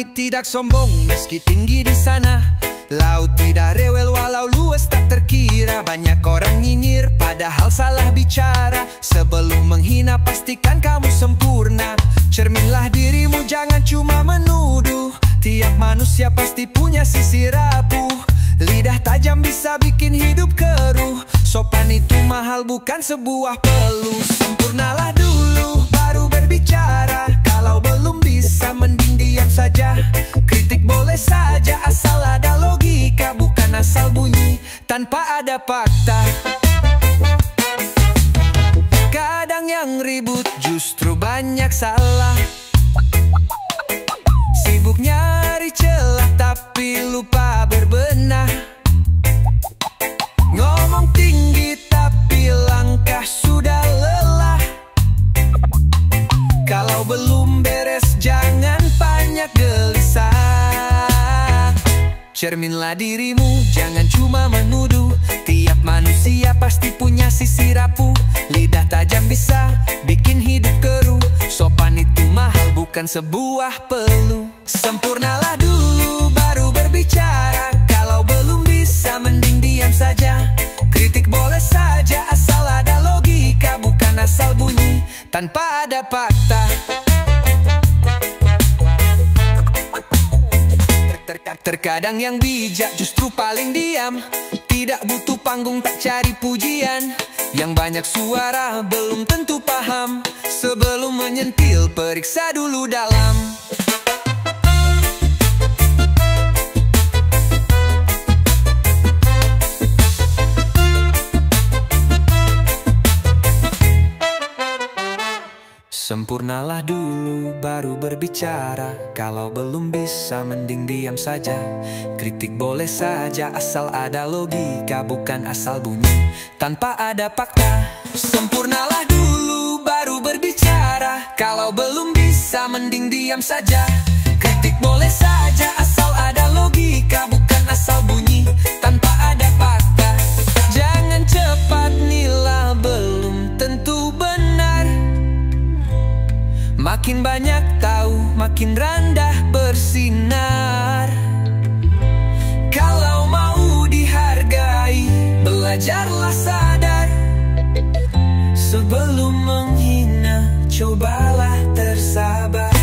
Langit tidak sombong meski tinggi di sana, laut tidak rewel walau luas tak terkira. Banyak orang nyinyir padahal salah bicara. Sebelum menghina pastikan kamu sempurna. Cerminlah dirimu, jangan cuma menuduh. Tiap manusia pasti punya sisi rapuh. Lidah tajam bisa bikin hidup keruh. Sopan itu mahal bukan sebuah peluh. Sempurnalah dulu baru berbicara. Kalau belum bisa mending diam saja. Kritik boleh saja asal ada logika, bukan asal bunyi tanpa ada fakta. Kadang yang ribut justru banyak salah. Sibuk nyari celah tapi lupa berbenah. Ngomong tinggi tapi langkah sudah lelah. Kalau belum beres jangan banyak gelisah. Cerminlah dirimu, jangan cuma menuduh. Tiap manusia pasti punya sisi rapuh. Lidah tajam bisa bikin hidup keruh. Sopan itu mahal bukan sebuah peluh. Sempurnalah dulu baru berbicara. Kalau belum bisa mending diam saja. Kritik boleh saja asal ada logika, bukan asal bunyi tanpa ada fakta. Terkadang yang bijak justru paling diam. Tidak butuh panggung, tak cari pujian. Yang banyak suara belum tentu paham. Sebelum menyentil periksa dulu dalam. Sempurnalah dulu baru berbicara. Kalau belum bisa mending diam saja. Kritik boleh saja asal ada logika, bukan asal bunyi tanpa ada fakta. Sempurnalah dulu baru berbicara. Kalau belum bisa mending diam saja. Kritik boleh saja asal ada logika, bukan asal bunyi tanpa ada fakta. Jangan cepat nilai, belum tentu benar. Makin banyak tahu, makin rendah bersinar. Kalau mau dihargai, belajarlah sadar. Sebelum menghina, cobalah tersabar.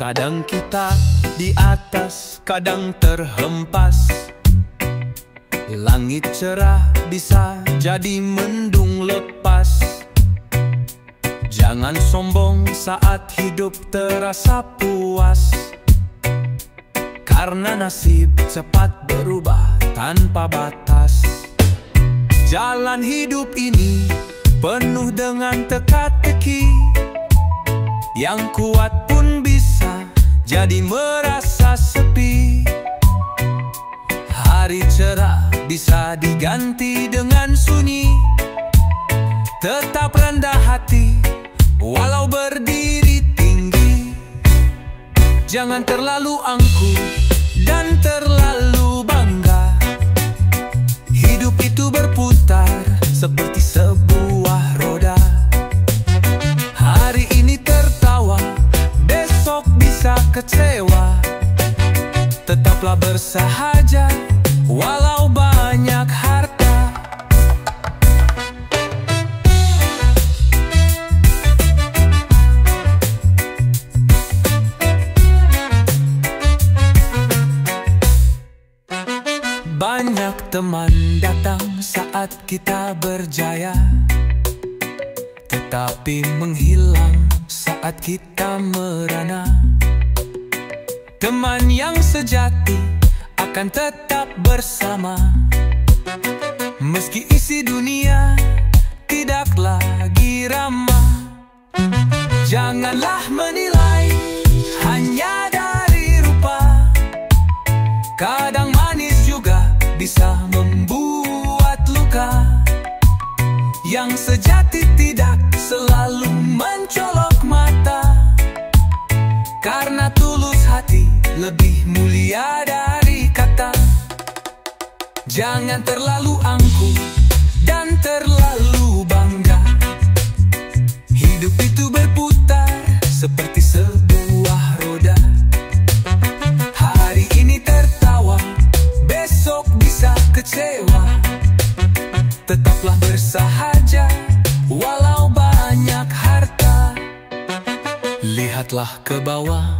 Kadang kita di atas, kadang terhempas. Langit cerah bisa jadi mendung lepas. Jangan sombong saat hidup terasa puas. Karena nasib cepat berubah tanpa batas. Jalan hidup ini penuh dengan teka-teki. Yang kuat pun bisa jadi merasa sepi. Hari cerah bisa diganti dengan sunyi. Tetap rendah hati walau berdiri tinggi. Jangan terlalu angkuh dan terlalu bangga. Hidup itu berputar seperti sebuah roda. Hari ini tertawa, besok bisa kecewa. Tetaplah bersahaja walau banyak harta. Banyak teman datang saat kita berjaya, tetapi menghilang saat kita merana. Teman yang sejati akan tetap bersama. Meski isi dunia tidak lagi ramah. Janganlah menilai hanya dari rupa. Kadang manis juga bisa membuat luka. yang sejati tidak selalu mencolok mata, karena tulus hati lebih mulia dari kata. Jangan terlalu angkuh dan terlalu bangga. Hidup itu berputar seperti sebuah roda. Hari ini tertawa, besok bisa kecewa. Tetaplah bersahaja walau banyak harta. Lihatlah ke bawah,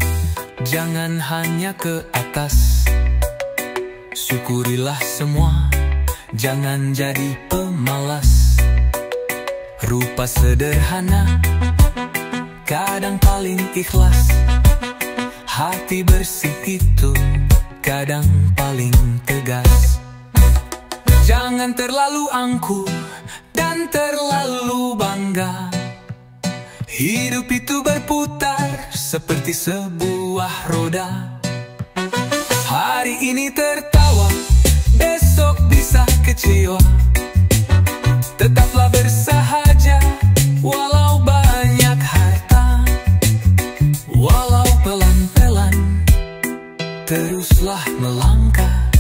jangan hanya ke atas. Syukurilah semua, jangan jadi pemalas. Rupa sederhana kadang paling ikhlas. Hati bersih itu kadang paling tegas. Jangan terlalu angkuh dan terlalu bangga. Hidup itu berputar seperti sebuah roda. Hari ini tertawa, besok bisa kecewa. Tetaplah bersahaja walau banyak harta. Walau pelan-pelan, teruslah melangkah.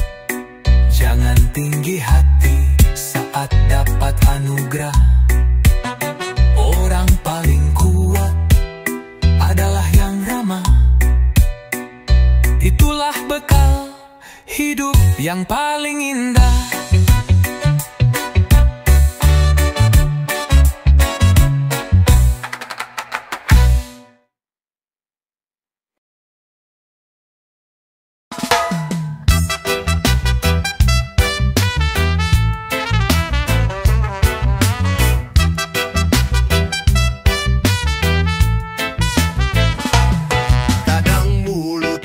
Jangan tinggi hati saat dapat anugerah. Orang paling kuat adalah yang ramah. Itulah bekal hidup yang paling indah.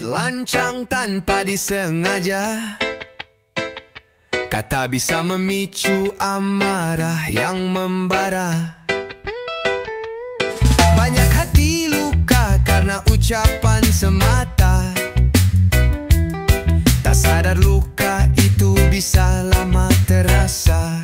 Lancang tanpa disengaja, kata bisa memicu amarah yang membara. Banyak hati luka karena ucapan semata. Tak sadar luka itu bisa lama terasa.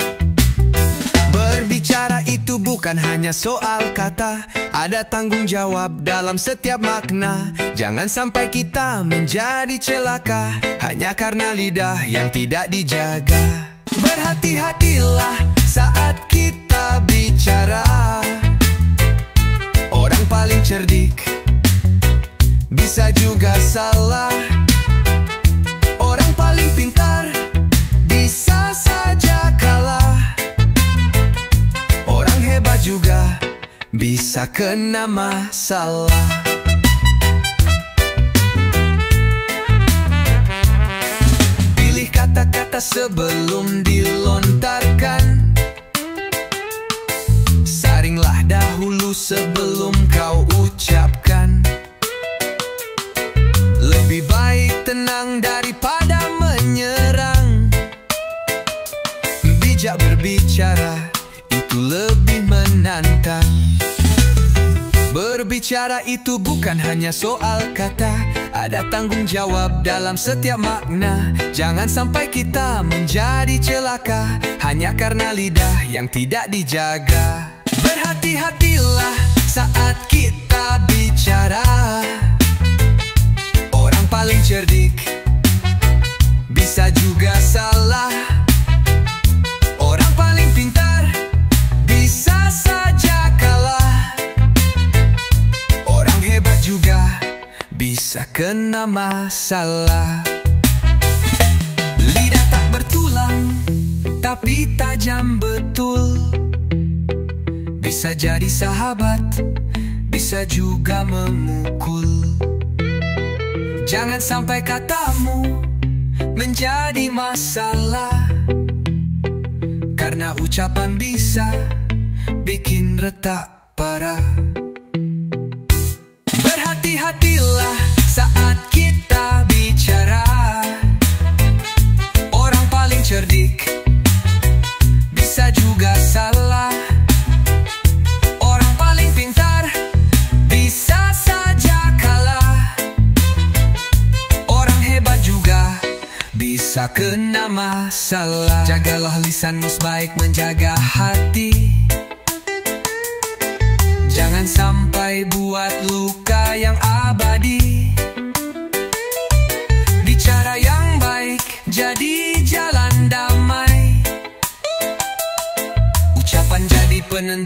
Berbicara itu bukan hanya soal kata, ada tanggung jawab dalam setiap makna. Jangan sampai kita menjadi celaka hanya karena lidah yang tidak dijaga. Berhati-hatilah saat kita bicara. Orang paling cerdik bisa juga salah. Orang paling pintar bisa saja kalah. Orang hebat juga bisa kena masalah. Pilih kata-kata sebelum dilontarkan. Saringlah dahulu sebelum kau ucapkan. Lebih baik tenang daripada menyerang. Bijak berbicara itu lebih menantang. Berbicara itu bukan hanya soal kata, ada tanggung jawab dalam setiap makna. Jangan sampai kita menjadi celaka hanya karena lidah yang tidak dijaga. Berhati-hatilah saat kita bicara. Orang paling cerdik bisa juga salah. Orang paling pintar bisa saja kalah. Orang hebat juga bisa kena masalah. Lidah tak bertulang tapi tajam betul. Bisa jadi sahabat, bisa juga memukul. Jangan sampai katamu menjadi masalah, karena ucapan bisa bikin retak parah. Berhati-hatilah saat kita bicara. Orang paling cerdik bisa juga salah. Orang paling pintar bisa saja kalah. Orang hebat juga bisa kena masalah. Jagalah lisanmu sebaik menjaga hati.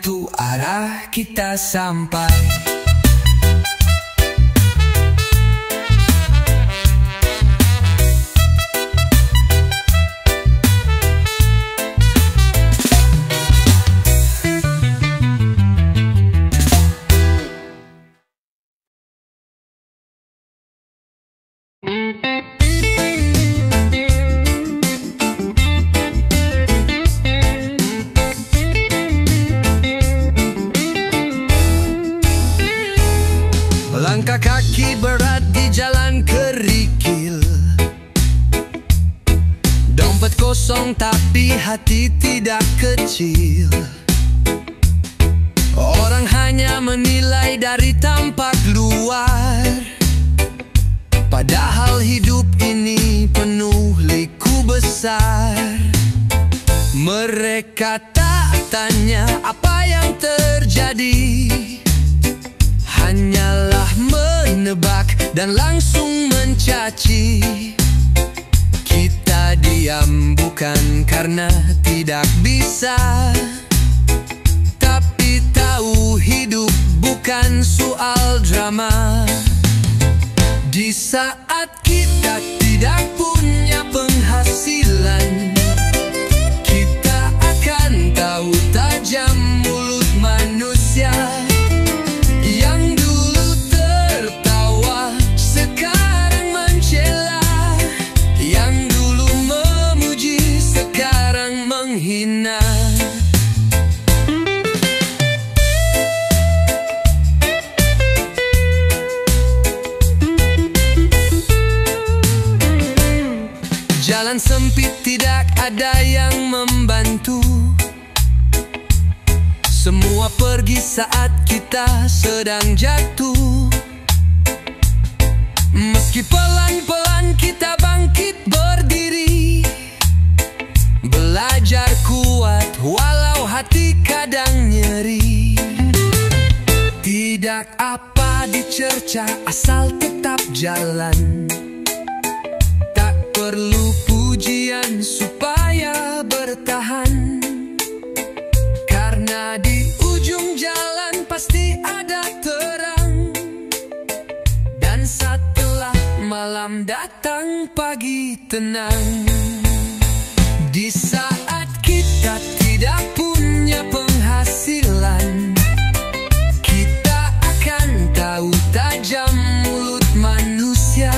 satu arah kita sampai. Langkah kaki berat di jalan kerikil, dompet kosong tapi hati tidak kecil. Orang hanya menilai dari tampak luar, padahal hidup ini penuh liku besar. Mereka tak tanya apa yang terjadi, hanyalah menebak dan langsung mencaci. Kita diam bukan karena tidak bisa, tapi tahu hidup bukan soal drama. Di saat kita tidak punya penghasilan, kita akan tahu tajam mulut manusia. Yang dulu tertawa, sekarang mencela. Yang dulu memuji, sekarang menghina. Jalan sempit, tidak ada yang membantu. Semua pergi saat kita sedang jatuh. Meski pelan-pelan kita bangkit berdiri, belajar kuat walau hati kadang nyeri. Tidak apa dicerca asal tetap jalan, tak perlu pujian supaya bertahan. Karena di ujung jalan pasti ada terang, dan setelah malam datang pagi tenang. Di saat kita tidak punya penghasilan, kita akan tahu tajam mulut manusia.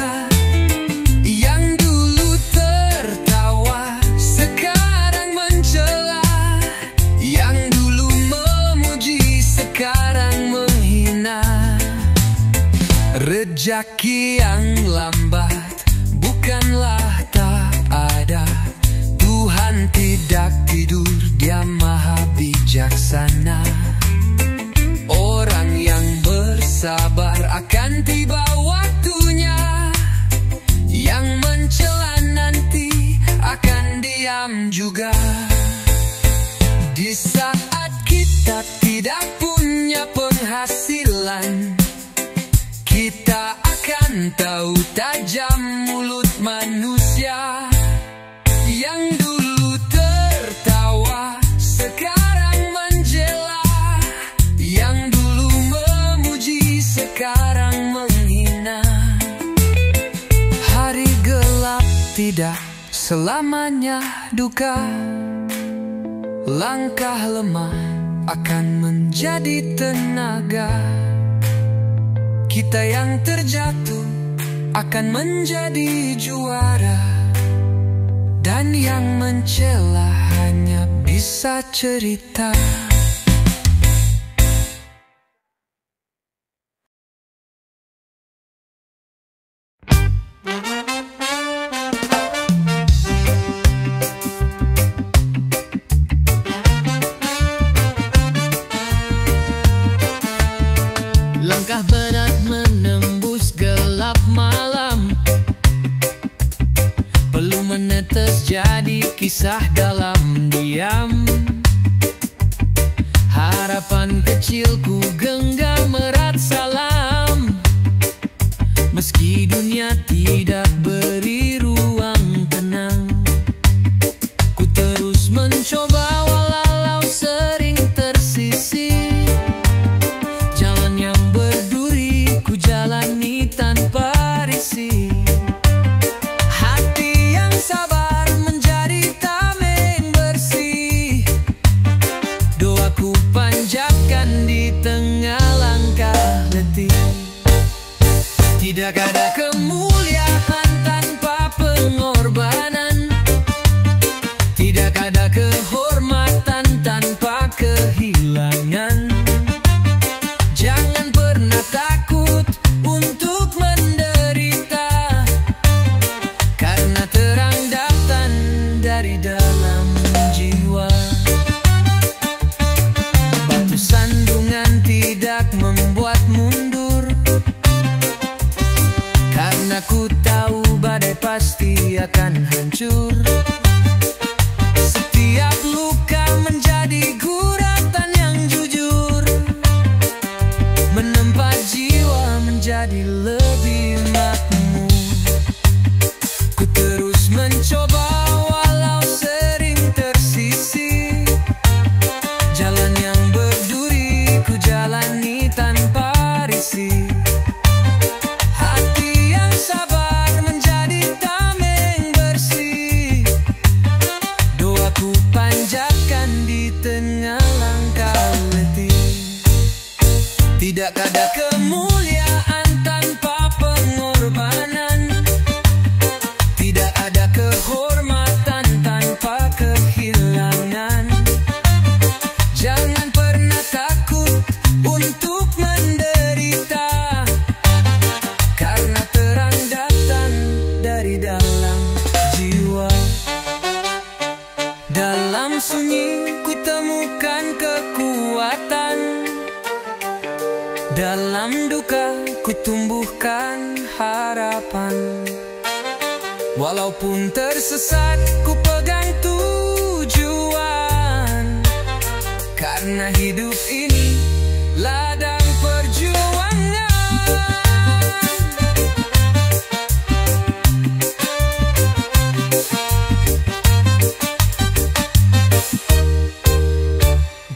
Yang dulu tertawa, sekarang mencela. Yang dulu memuji, sekarang menghina. Rejeki yang lambat bukanlah tak ada. Tuhan tidak tidur, Dia maha bijaksana. Orang yang bersabar akan tiba waktunya. Yang mencela nanti akan diam juga. Di saat kita tidak punya penghasilan, kita akan tahu tajam mulut manusia. Yang dulu tertawa, sekarang menjela. Yang dulu memuji, sekarang menghina. Hari gelap tidak selamanya duka. Langkah lemah akan menjadi tenaga. Kita yang terjatuh akan menjadi juara, dan yang mencela hanya bisa cerita. Langkah berat menembus gelap malam, perlu menetes jadi kisah dalam diam. Harapan kecilku genggam erat salam, meski dunia tidak beri ruang tenang. Ku terus mencoba walau sering tersisih. Tidak ada kemuliaan tanpa pengorbanan, tidak ada kehormatan tanpa kehilangan. Jangan pernah takut untuk menderita, karena terang datang dari dalam jiwa. Batu sandungan tidak membuat mundur, karena ku tahu badai pasti akan hancur. Setiap luka menjadi guratan yang jujur, menempa jiwa menjadi lebih makmur. Ku terus mencoba walau sering tersisih, jalan yang berduri ku jalani tanpa risih. Hati yang sabar menjadi tameng bersih, doaku panjatkan di tengah langkah letih. Tidak ada kemuliaan tanpa pengorbanan, tidak ada kehormatan tanpa kehilangan. Jangan pernah takut untuk menderita, karena terang datang dari dalam jiwa. Dalam sunyi ku temukan kekuatan, dalam duka ku tumbuhkan harapan. Walaupun tersesat ku pegang tujuan, karena hidup ini ladang perjuangan.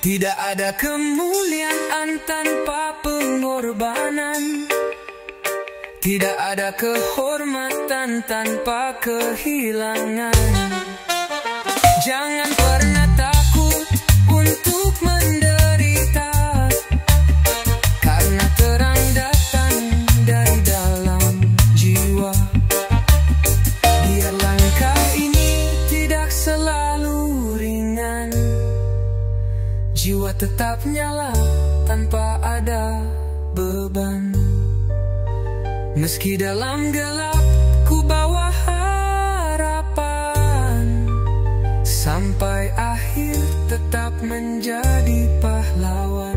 Tidak ada kemuliaan tanpa pengorbanan, tidak ada kehormatan tanpa kehilangan. Jangan pernah takut untuk menderita, karena terang datang dari dalam jiwa. Biar langkah ini tidak selalu ringan, jiwa tetap nyala tanpa ada beban. Meski dalam gelap ku bawa harapan, sampai akhir tetap menjadi pahlawan.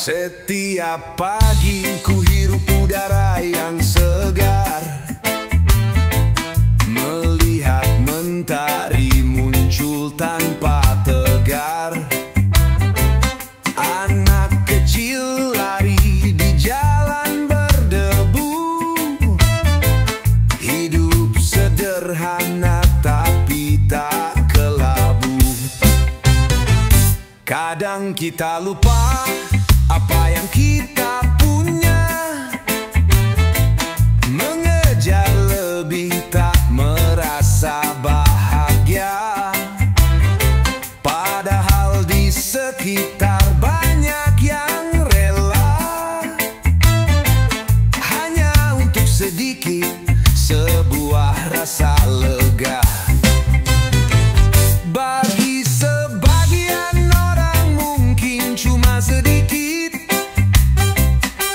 Setiap pagi ku hirup udara yang segar, melihat mentari muncul tanpa tegar. Anak kecil lari di jalan berdebu, hidup sederhana tapi tak kelabu. Kadang kita lupa apa yang kita punya, mengejar lebih tak merasa bahagia. Padahal di sekitar banyak yang rela hanya untuk sedikit sebuah rasa lega. Bagi sebagian orang mungkin cuma sedikit,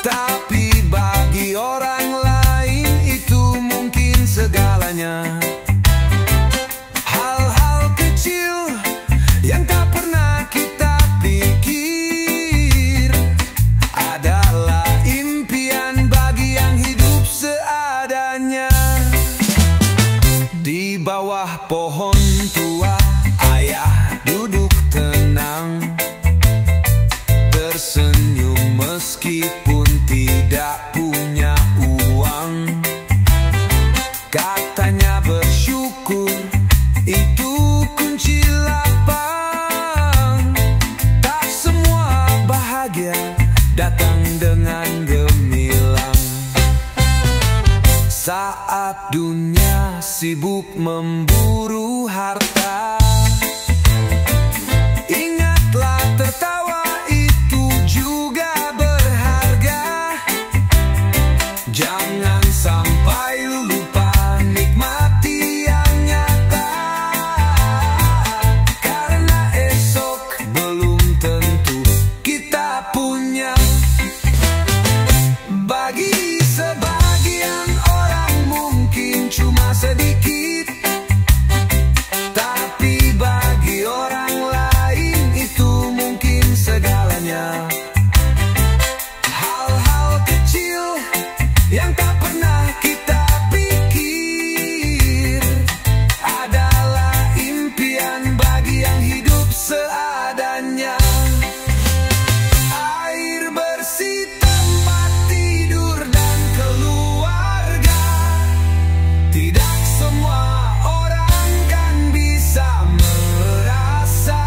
tapi bagi orang lain itu mungkin segalanya. Hal-hal kecil yang tak pernah kita pikir adalah impian bagi yang hidup seadanya. Di bawah pohon tua ayah duduk tenang, tersenyum meskipun tidak punya uang. Katanya bersyukur itu kunci lapang. Tak semua memburu harta. Ingatlah, tertawa itu juga berharga. Jangan sampai lupa nikmati yang nyata, karena esok belum tentu kita punya. Bagi sebagian orang mungkin cuma sedikit, tapi bagi orang lain itu mungkin segalanya. Hal-hal kecil yang tak pernah kita pikir adalah impian bagi yang hidup seadanya. Air bersih, tempat tidur, dan keluarga. Tidak semua orang kan bisa merasa.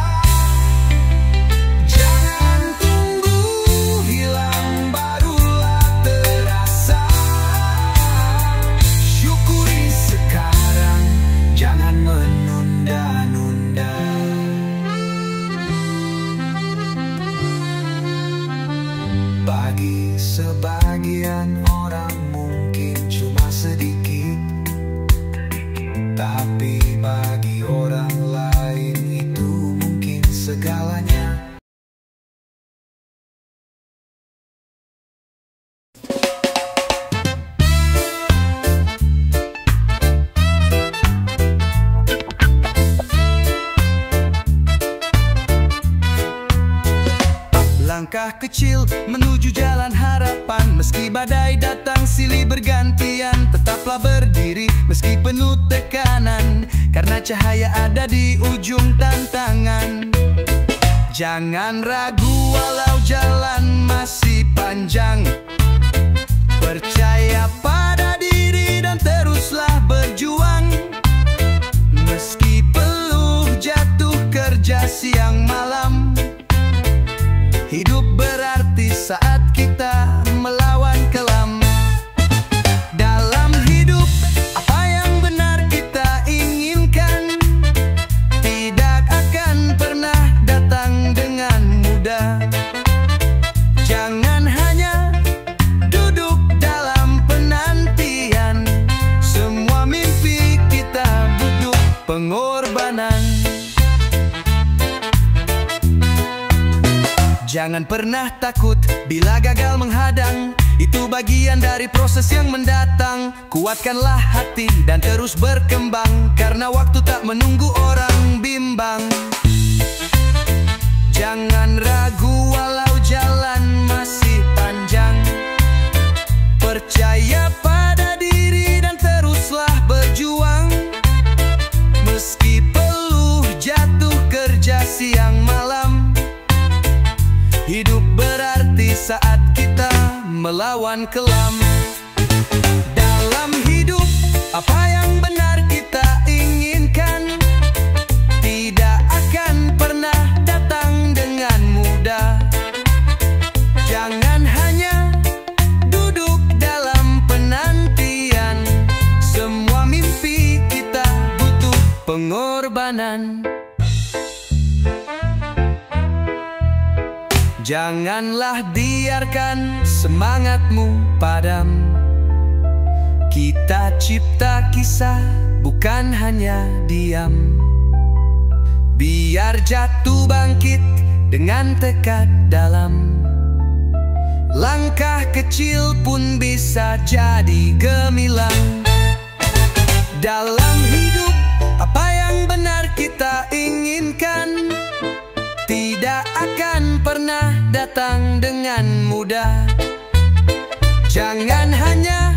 Jangan tunggu hilang barulah terasa. Syukuri sekarang, jangan menunda-nunda. Bagi sebagian orang mungkin cuma sedikit, tapi bagi orang lain itu mungkin segalanya. Langkah kecil menuju jalan harapan. Meski badai datang silih bergantian, tetaplah berdiri meski penuh tekanan, karena cahaya ada di ujung tantangan. Jangan ragu walau jalan masih panjang. Percaya pada diri dan teruslah berjuang. Meski peluh jatuh kerja siang malam, hidup berarti saat kita melawan kelam. Dalam hidup, apa yang benar kita inginkan tidak akan pernah datang dengan mudah. Jangan hanya duduk dalam penantian. Semua mimpi kita butuh pengorbanan. Jangan pernah takut bila gagal menghadang. Itu bagian dari proses yang mendatang. Kuatkanlah hati dan terus berkembang, karena waktu tak menunggu orang bimbang. Jangan ragu walau jalan masih panjang. Percaya pada diri dan teruslah berjuang. Meski peluh jatuh kerja siang malam, hidup berarti saat kita melawan kelam. Dalam hidup, apa yang benar kita inginkan tidak akan pernah datang dengan mudah. Jangan hanya duduk dalam penantian. Semua mimpi kita butuh pengorbanan. Janganlah biarkan semangatmu padam. Kita cipta kisah, bukan hanya diam. Biar jatuh bangkit dengan tekad dalam. Langkah kecil pun bisa jadi gemilang. Dalam hidup, apa yang benar kita inginkan tidak akan pernah datang dengan mudah. Jangan hanya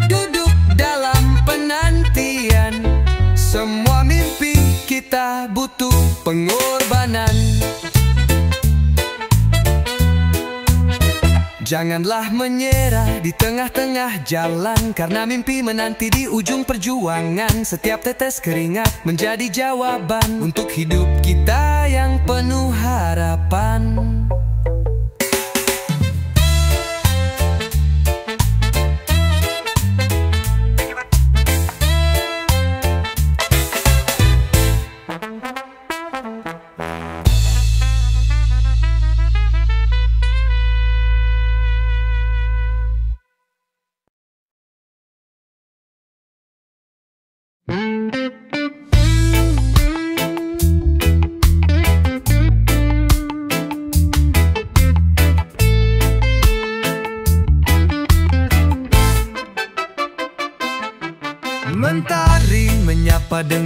duduk dalam penantian. Semua mimpi kita butuh pengorbanan. Janganlah menyerah di tengah-tengah jalan, karena mimpi menanti di ujung perjuangan. Setiap tetes keringat menjadi jawaban untuk hidup kita yang penuh harapan.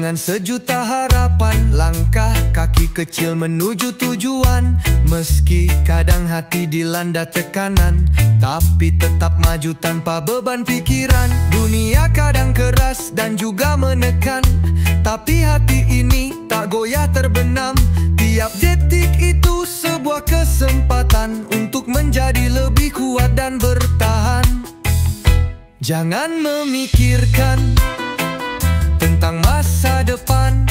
Dengan sejuta harapan, langkah kaki kecil menuju tujuan. Meski kadang hati dilanda tekanan, tapi tetap maju tanpa beban pikiran. Dunia kadang keras dan juga menekan, tapi hati ini tak goyah terbenam. Tiap detik itu sebuah kesempatan untuk menjadi lebih kuat dan bertahan. Jangan memikirkan tentang masa depan,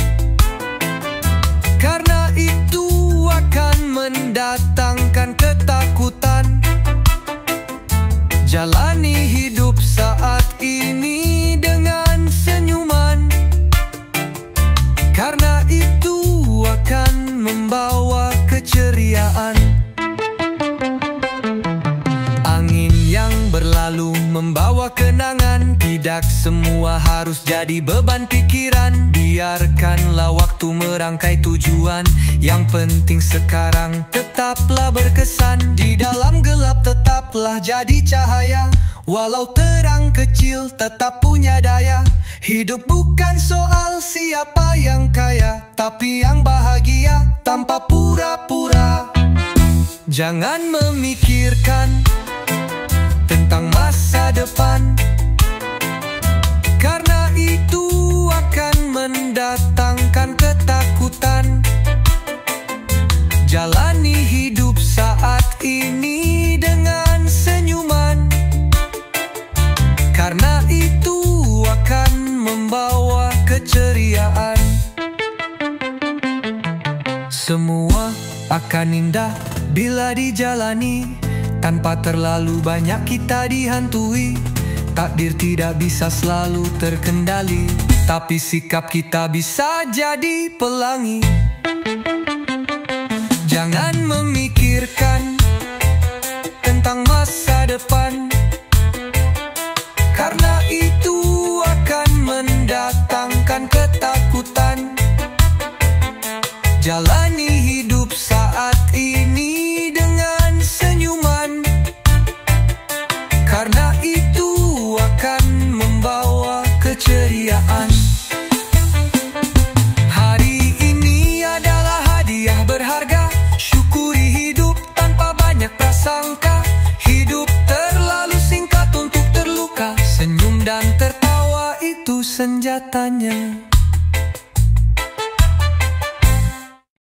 karena itu akan mendatangkan ketakutan. Jalani hidup saat ini dengan senyuman, karena itu akan membawa keceriaan. Angin yang berlalu membawa kenangan, tidak semua harus jadi beban pikiran. Biarkanlah waktu merangkai tujuan, yang penting sekarang tetaplah berkesan. Di dalam gelap tetaplah jadi cahaya, walau terang kecil tetap punya daya. Hidup bukan soal siapa yang kaya, tapi yang bahagia tanpa pura-pura. Jangan memikirkan tentang masa depan, karena itu akan mendatangkan ketakutan. Jalani hidup saat ini dengan senyuman, karena itu akan membawa keceriaan. Semua akan indah bila dijalani, tanpa terlalu banyak kita dihantui. Takdir tidak bisa selalu terkendali, tapi sikap kita bisa jadi pelangi. Jangan memikirkan tentang masa depan, karena itu akan mendatangkan ketakutan. Jalani hidup saat ini dengan senyuman, karena itu akan membawa keceriaan. Hari ini adalah hadiah berharga, syukuri hidup tanpa banyak prasangka. Hidup terlalu singkat untuk terluka, senyum dan tertawa itu senjatanya.